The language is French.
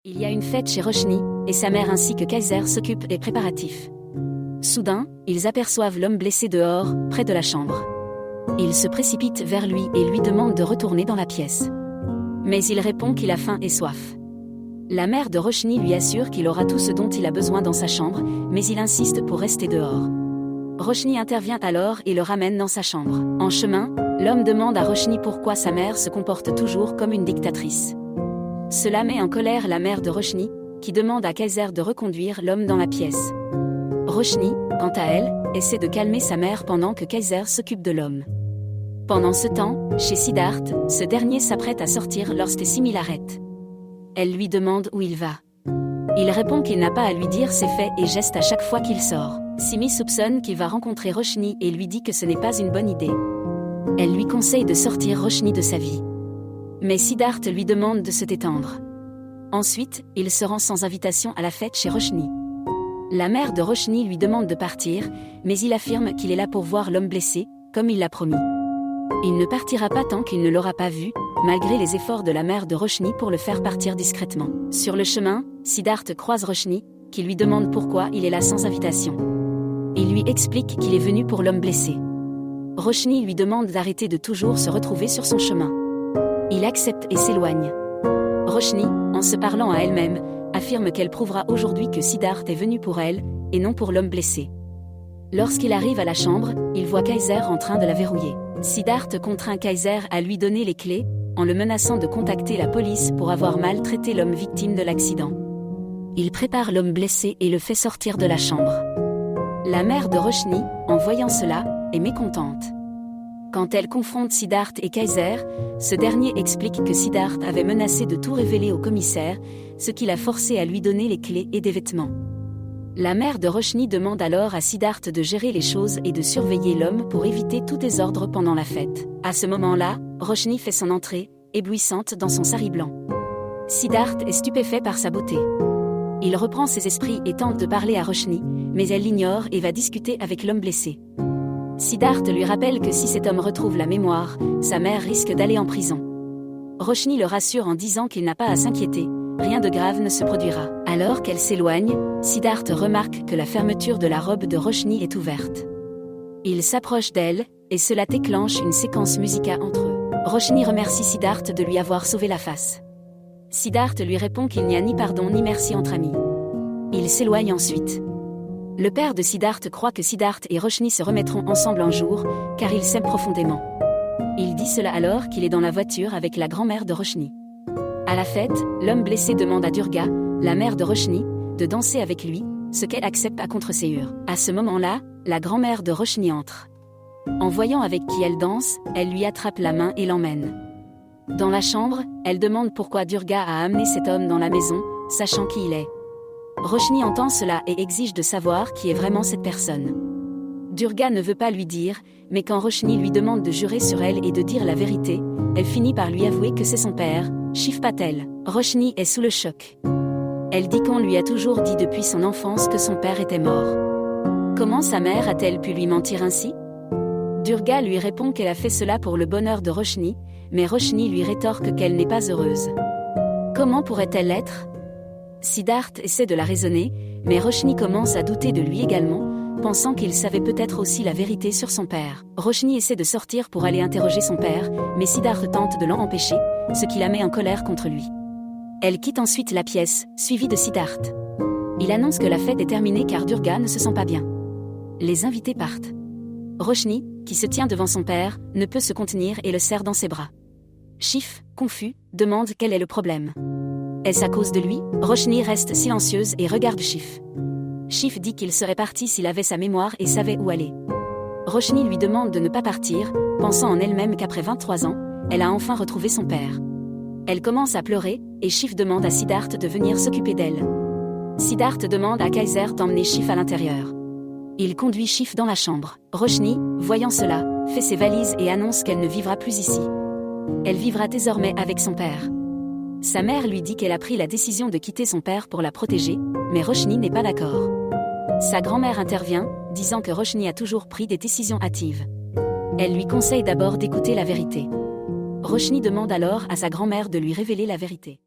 Il y a une fête chez Roshni, et sa mère ainsi que Kaiser s'occupent des préparatifs. Soudain, ils aperçoivent l'homme blessé dehors, près de la chambre. Ils se précipitent vers lui et lui demandent de retourner dans la pièce. Mais il répond qu'il a faim et soif. La mère de Roshni lui assure qu'il aura tout ce dont il a besoin dans sa chambre, mais il insiste pour rester dehors. Roshni intervient alors et le ramène dans sa chambre. En chemin, l'homme demande à Roshni pourquoi sa mère se comporte toujours comme une dictatrice. Cela met en colère la mère de Roshni, qui demande à Kaiser de reconduire l'homme dans la pièce. Roshni, quant à elle, essaie de calmer sa mère pendant que Kaiser s'occupe de l'homme. Pendant ce temps, chez Siddharth, ce dernier s'apprête à sortir lorsque Simi l'arrête. Elle lui demande où il va. Il répond qu'il n'a pas à lui dire ses faits et geste à chaque fois qu'il sort. Simi soupçonne qu'il va rencontrer Roshni et lui dit que ce n'est pas une bonne idée. Elle lui conseille de sortir Roshni de sa vie. Mais Siddharth lui demande de se détendre. Ensuite, il se rend sans invitation à la fête chez Roshni. La mère de Roshni lui demande de partir, mais il affirme qu'il est là pour voir l'homme blessé, comme il l'a promis. Il ne partira pas tant qu'il ne l'aura pas vu, malgré les efforts de la mère de Roshni pour le faire partir discrètement. Sur le chemin, Siddharth croise Roshni, qui lui demande pourquoi il est là sans invitation. Il lui explique qu'il est venu pour l'homme blessé. Roshni lui demande d'arrêter de toujours se retrouver sur son chemin. Il accepte et s'éloigne. Roshni, en se parlant à elle-même, affirme qu'elle prouvera aujourd'hui que Siddharth est venu pour elle, et non pour l'homme blessé. Lorsqu'il arrive à la chambre, il voit Kaiser en train de la verrouiller. Siddharth contraint Kaiser à lui donner les clés, en le menaçant de contacter la police pour avoir maltraité l'homme victime de l'accident. Il prépare l'homme blessé et le fait sortir de la chambre. La mère de Roshni, en voyant cela, est mécontente. Quand elle confronte Siddharth et Kaiser, ce dernier explique que Siddharth avait menacé de tout révéler au commissaire, ce qui l'a forcé à lui donner les clés et des vêtements. La mère de Roshni demande alors à Siddharth de gérer les choses et de surveiller l'homme pour éviter tout désordre pendant la fête. À ce moment-là, Roshni fait son entrée, éblouissante dans son sari blanc. Siddharth est stupéfait par sa beauté. Il reprend ses esprits et tente de parler à Roshni, mais elle l'ignore et va discuter avec l'homme blessé. Siddharth lui rappelle que si cet homme retrouve la mémoire, sa mère risque d'aller en prison. Roshni le rassure en disant qu'il n'a pas à s'inquiéter, rien de grave ne se produira. Alors qu'elle s'éloigne, Siddharth remarque que la fermeture de la robe de Roshni est ouverte. Il s'approche d'elle, et cela déclenche une séquence musicale entre eux. Roshni remercie Siddharth de lui avoir sauvé la face. Siddharth lui répond qu'il n'y a ni pardon ni merci entre amis. Il s'éloigne ensuite. Le père de Siddharth croit que Siddharth et Roshni se remettront ensemble un jour, car ils s'aiment profondément. Il dit cela alors qu'il est dans la voiture avec la grand-mère de Roshni. À la fête, l'homme blessé demande à Durga, la mère de Roshni, de danser avec lui, ce qu'elle accepte à contre-séure. À ce moment-là, la grand-mère de Roshni entre. En voyant avec qui elle danse, elle lui attrape la main et l'emmène. Dans la chambre, elle demande pourquoi Durga a amené cet homme dans la maison, sachant qui il est. Roshni entend cela et exige de savoir qui est vraiment cette personne. Durga ne veut pas lui dire, mais quand Roshni lui demande de jurer sur elle et de dire la vérité, elle finit par lui avouer que c'est son père, Shiv Patel. Roshni est sous le choc. Elle dit qu'on lui a toujours dit depuis son enfance que son père était mort. Comment sa mère a-t-elle pu lui mentir ainsi? Durga lui répond qu'elle a fait cela pour le bonheur de Roshni, mais Roshni lui rétorque qu'elle n'est pas heureuse. Comment pourrait-elle l'être? Siddharth essaie de la raisonner, mais Roshni commence à douter de lui également, pensant qu'il savait peut-être aussi la vérité sur son père. Roshni essaie de sortir pour aller interroger son père, mais Siddharth tente de l'en empêcher, ce qui la met en colère contre lui. Elle quitte ensuite la pièce, suivie de Siddharth. Il annonce que la fête est terminée car Durga ne se sent pas bien. Les invités partent. Roshni, qui se tient devant son père, ne peut se contenir et le serre dans ses bras. Shiv, confus, demande quel est le problème. Est-ce à cause de lui? Roshni reste silencieuse et regarde Shiv. Shiv dit qu'il serait parti s'il avait sa mémoire et savait où aller. Roshni lui demande de ne pas partir, pensant en elle-même qu'après 23 ans, elle a enfin retrouvé son père. Elle commence à pleurer, et Shiv demande à Siddharth de venir s'occuper d'elle. Siddharth demande à Kaiser d'emmener Shiv à l'intérieur. Il conduit Shiv dans la chambre. Roshni, voyant cela, fait ses valises et annonce qu'elle ne vivra plus ici. Elle vivra désormais avec son père. Sa mère lui dit qu'elle a pris la décision de quitter son père pour la protéger, mais Roshni n'est pas d'accord. Sa grand-mère intervient, disant que Roshni a toujours pris des décisions hâtives. Elle lui conseille d'abord d'écouter la vérité. Roshni demande alors à sa grand-mère de lui révéler la vérité.